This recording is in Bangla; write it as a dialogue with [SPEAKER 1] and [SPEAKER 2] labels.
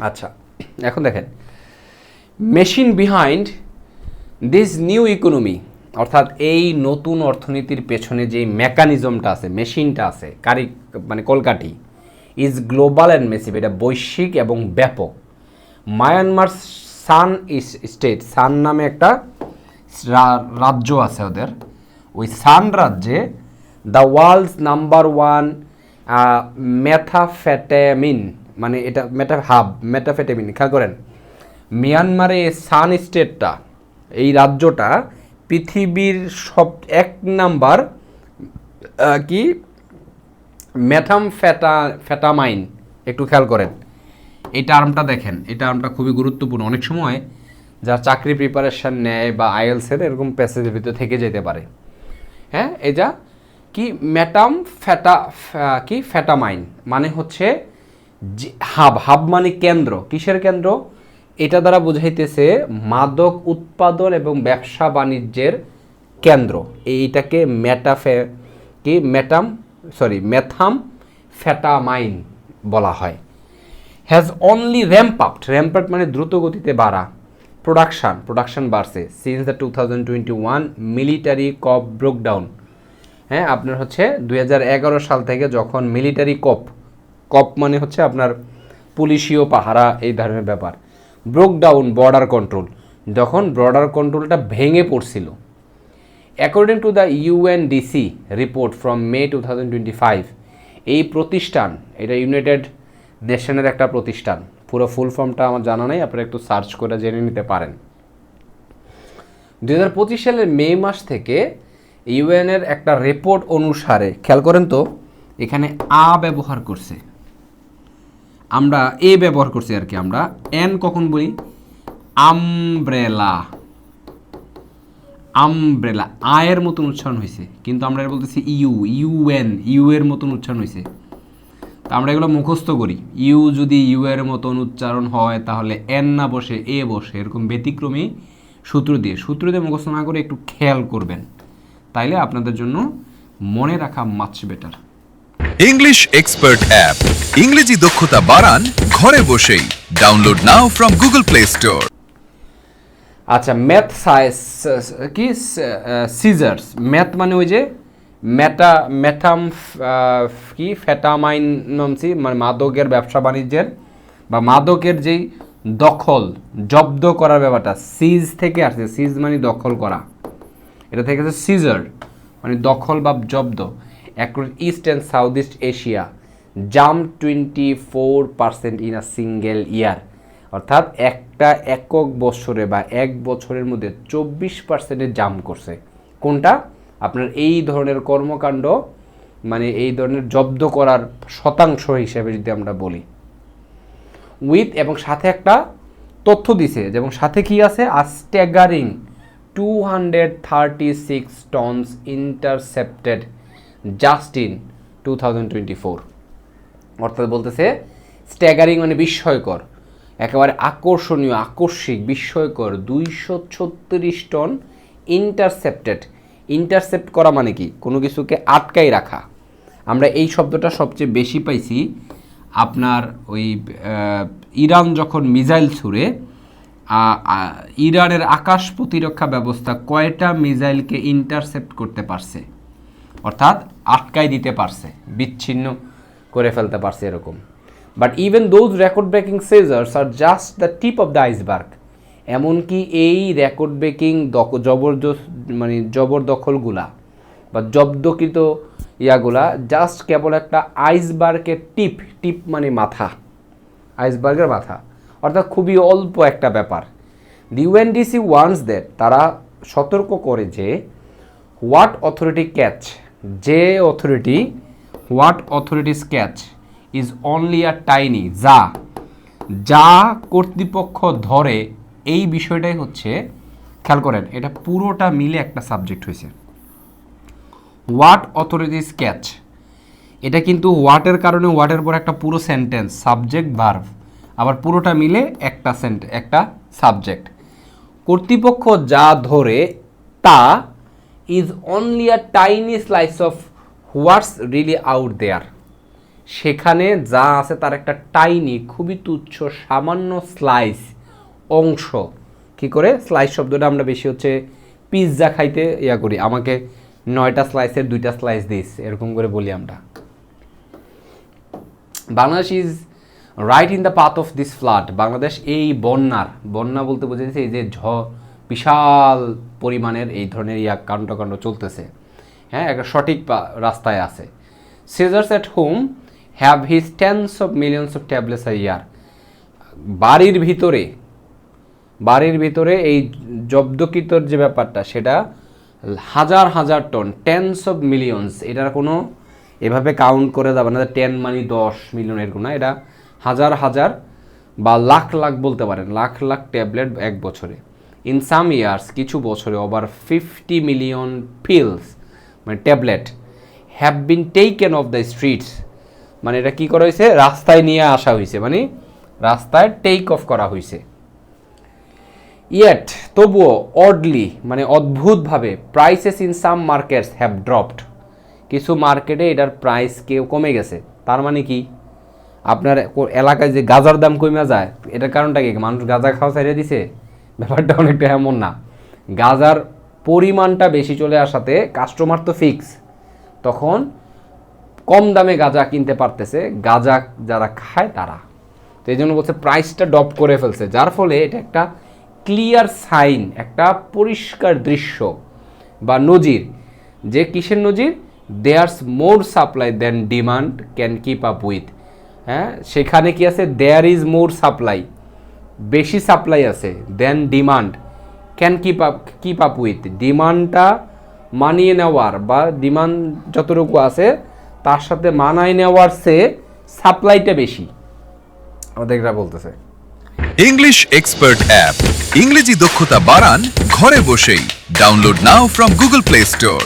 [SPEAKER 1] আচ্ছা, এখন দেখেন machine behind this new economy, অর্থাৎ এই নতুন অর্থনীতির পেছনে যে মেকানিজমটা আছে, মেশিনটা আছে, মানে কলকাঠি, ইজ গ্লোবাল অ্যান্ড মেসিভ, এটা বৈশ্বিক এবং ব্যাপক। মায়ানমার সান স্টেট, সান নামে একটা রাজ্য আছে ওদের, ওই সান রাজ্যে দ্য ওয়ার্ল্ডস নাম্বার ওয়ান মেথাফেটামিন, মানে এটা মেটাফেটামিন, খেয়াল করেন মিয়ানমারে সান স্টেটটা, এই রাজ্যটা পৃথিবীর সব এক নাম্বার কি ফেটামাইন, একটু খেয়াল করেন এই টার্মটা দেখেন, এই টার্মটা খুবই গুরুত্বপূর্ণ। অনেক সময় যারা চাকরি প্রিপারেশান নেয় বা আইএলসের এরকম প্যাসেজের ভিতরে থেকে যেতে পারে। হ্যাঁ, এটা কি ফ্যাটামাইন মানে হচ্ছে হাব মানে কেন্দ্র, কিসের কেন্দ্র? এটা দ্বারা বোঝাইতেছে মাদক উৎপাদন এবং ব্যবসা বাণিজ্যের কেন্দ্র। এইটাকে মেথাম ফ্যাটামাইন বলা হয়। হ্যাজ অনলি র্যাম্প আপ মানে দ্রুত গতিতে বাড়া, প্রোডাকশন বাড়ছে সিন্স দ্য 2021 মিলিটারি কপ ব্রোকডাউন। হ্যাঁ, আপনার হচ্ছে 2011 সাল থেকে যখন মিলিটারি কপ মানে হচ্ছে আপনার পুলিশীয় পাহারা, এই ধরনের ব্যাপার, ব্রোকডাউন বর্ডার কন্ট্রোল, যখন বর্ডার কন্ট্রোলটা ভেঙে পড়ছিল। According to the UNDC report from May 2025, এই প্রতিষ্ঠান, এটা ইউনাইটেড নেশনের একটা প্রতিষ্ঠান, পুরো ফুল ফর্মটা আমার জানা নেই, আপনারা একটু সার্চ করে জেনে নিতে পারেন। 2025 সালের মে মাস থেকে ইউএনের একটা রিপোর্ট অনুসারে, খেয়াল করেন তো এখানে ব্যবহার করছে, আমরা ব্যবহার করছি আর কি, আমরা এন কখন বলি? আমব্রেলা, আয়ের মতন উচ্চারণ হয়েছে, কিন্তু আমরা বলতেছি ইউ এর মতন উচ্চারণ হয়েছে। তা আমরা এগুলো মুখস্থ করি, ইউ যদি ইউ এর মতন উচ্চারণ হয় তাহলে এন না বসে বসে, এরকম ব্যতিক্রমী সূত্র দিয়ে মুখস্থ না করে একটু খেয়াল করবেন, তাইলে আপনাদের জন্য মনে রাখা much better.
[SPEAKER 2] English expert app, ইংরেজি দক্ষতা বাড়ান ঘরে বসেই। Download now from Google play store.
[SPEAKER 1] আচ্ছা, ম্যাথ কি সিজার্স, ম্যাথ মানে ওই যে ম্যাথাম কি ফ্যাটামাইন নামছি, মানে মাদকের ব্যবসা বাণিজ্যের বা মাদকের যেই জব্দ করার ব্যাপারটা, সিজ থেকে আসছে, সিজ মানে দখল করা, এটা থেকে আছে সিজার মানে দখল বা জব্দ। Across east and south east Asia jump 24% in a single year, অর্থাৎ একটা একক বছরে বা এক বছরের মধ্যে 24% জাম্প করছে। কোনটা? আপনার এই ধরনের কর্মকাণ্ড, মানে এই ধরনের জব্দ করার শতাংশ হিসেবে যদি আমরা বলি। উইথ, এবং সাথে একটা তথ্য দিছে, যেমন সাথে কি আছে? Staggering 236 tonnes intercepted just in 2024। অর্থাৎ বলতেছে স্ট্যাগারিং মানে বিস্ময়কর, একেবারে আকর্ষণীয়, আকস্মিক, বিস্ময়কর 236 টন ইন্টারসেপ্ট করা মানে কি? কোনো কিছুকে আটকাই রাখা। আমরা এই শব্দটা সবচেয়ে বেশি পাইছি আপনার ওই ইরান যখন মিসাইল ছুড়ে, ইরানের আকাশ প্রতিরক্ষা ব্যবস্থা কয়টা মিসাইলকে ইন্টারসেপ্ট করতে পারছে, অর্থাৎ আটকাই দিতে পারছে, বিচ্ছিন্ন করে ফেলতে পারছে এরকম। But even those record breaking seizures are just the tip of the iceberg, এমনকি এই রেকর্ড ব্রেকিং জবরদখলগুলা বা জব্দকৃত ইয়াগুলা জাস্ট কেবল একটা আইসবার্গের টিপ মানে মাথা, আইসবার্গের মাথা, অর্থাৎ খুবই অল্প একটা ব্যাপার। দি ইউএনডিসি ওয়ান্স দ্যাট, তারা সতর্ক করে যে what authorities catch is only a tiny, যা কর্তৃপক্ষ ধরে, এই বিষয়টাই হচ্ছে, খেয়াল করেন এটা পুরোটা মিলে একটা সাবজেক্ট হয়েছে। হোয়াট অথরিটিস ক্যাচ, এটা কিন্তু হোয়াটের কারণে হোয়াটের পর একটা পুরো সেন্টেন্স, সাবজেক্ট ভার্ব, আবার পুরোটা মিলে একটা সাবজেক্ট। কর্তৃপক্ষ যা ধরে তা is only a tiny slice of what's really out there, সেখানে যা আছে তার একটা টাইনি, খুবই তুচ্ছ সামান্য স্লাইস অংশ। কি করে স্লাইস শব্দটা আমরা বেশি হচ্ছে পিৎজা খাইতে ইয়া করি, আমাকে 9টা স্লাইসের 2টা স্লাইস দিস, এরকম করে বলি আমরা। Bangladesh is right in the path of this flood. Bangladesh এই বন্যা বলতে বোঝাচ্ছে এই যে বিশাল পরিমাণের এই ধরনের কাণ্ড চলতেছে, হ্যাঁ, একটা সঠিক রাস্তায় আছে। Seizures at home have his tens of millions of tablets a year. বাড়ির ভিতরে এই জব্দকৃতর যে ব্যাপারটা সেটা হাজার টন, টেন্স অফ মিলিয়ন্স, এটার কোনো এভাবে কাউন্ট করে যাবে না 10 মানে 10 মিলিয়ন, এরকম না, এটা হাজার বা লাখ বলতে পারেন, লাখ ট্যাবলেট এক বছরে। ইন সাম ইয়ার্স, কিছু বছরে, ওভার 50 মিলিয়ন পিলস মানে tablet have been taken of the streets, মানে এটা কী করা হয়েছে, রাস্তায় নিয়ে আসা হয়েছে, মানে রাস্তায় টেক অফ করা হয়েছে। ইয়েট, তবুও, অডলি মানে অদ্ভুতভাবে, prices in some markets have dropped, কিছু মার্কেটে এটার প্রাইস কমে গেছে। তার মানে কি, আপনার এলাকায় যে গাঁজার দাম কমে যায়, এটার কারণটা কি, মানুষ গাঁজা খাওয়া ছাড়িয়ে দিছে? ব্যাপারটা অনেকটা এমন না, গাঁজার পরিমাণটা বেশি চলে আসাতে কাস্টমার তো ফিক্স, তখন কম দামে গাঁজা কিনতে পারতেছে গাঁজা যারা খায় তারা, তো এই জন্য বলছে প্রাইসটা ড্রপ করে ফেলছে, যার ফলে এটা একটা ক্লিয়ার সাইন, একটা পরিষ্কার দৃশ্য বা নজির, যে কিসের নজির, there's more supply than demand can keep up with. হ্যাঁ, সেখানে কি আছে, দেয়ার ইজ মোর সাপ্লাই, বেশি সাপ্লাই আছে, than demand can keep up with, ডিমান্ডটা মানিয়ে নেওয়ার বা ডিমান্ড যতটুকু আছে তার সাথে মানায় নেওয়ার চেয়ে সাপ্লাইটা বেশি, আমাদের এটা বলতেছে।
[SPEAKER 2] ইংলিশ এক্সপার্ট অ্যাপ, ইংরেজি দক্ষতা বাড়ান ঘরে বসেই। Download now from Google play store.